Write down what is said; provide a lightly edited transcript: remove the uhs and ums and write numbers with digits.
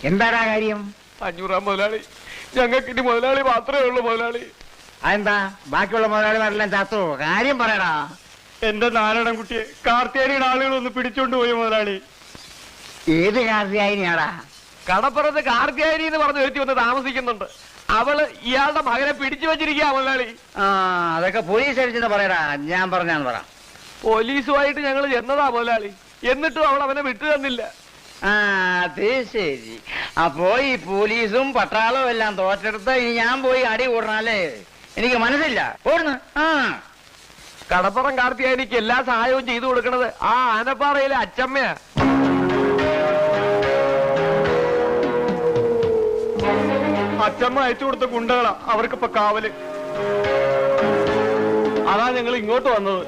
എന്താടാ കാര്യം? 500 മുതലാളി. ഞങ്ങൾക്ക് ഇനി മുതലാളി മാത്രമേ ഉള്ളൂ മുതലാളി. അതെന്താ ബാക്കിയുള്ള മുതലാളിമാരെല്ലാം ചത്തോ? കാര്യം പറയടാ. എന്റെ നാരായണൻ കുട്ടിയെ കാർത്തിയാനിയുടെ ആളുകൾ ഒന്ന് പിടിച്ചോണ്ട് പോയി മുതലാളി. ഏത് കാർത്തിയാനിയാടാ? കടപ്പുറത്ത് കാർത്തിയാനി എന്ന് പറഞ്ഞ് വരുത്തി വന്ന് താമസിക്കുന്നുണ്ട്. അവള് ഇയാളുടെ മകനെ പിടിച്ചു വെച്ചിരിക്കുക മുതലാളി. അതൊക്കെ പോലീസ് അടിച്ചെന്ന് പറയടാ. ഞാൻ പറഞ്ഞാന്ന് പറ. പോലീസുമായിട്ട് ഞങ്ങൾ ചെന്നതാ മുതലാളി. എന്നിട്ടും അവൾ അവനെ വിട്ടു തന്നില്ല. അത് ശരി. അപ്പോ ഈ പോലീസും പട്ടാളവും എല്ലാം തോറ്റെടുത്ത് ഞാൻ പോയി അടി കൂടണല്ലേ? എനിക്ക് മനസ്സില്ല. ഓടുന്നു. കടപ്പുറം കാർത്തിയാനിക്ക് എല്ലാ സഹായവും ചെയ്തു കൊടുക്കണത് ആ ആനപ്പാറയിലെ അച്ചമ്മയാ. അച്ചമ്മ അയച്ചു കൊടുത്ത ഗുണ്ടകളാ അവർക്കിപ്പോ കാവല്. അതാ ഞങ്ങൾ ഇങ്ങോട്ട് വന്നത്.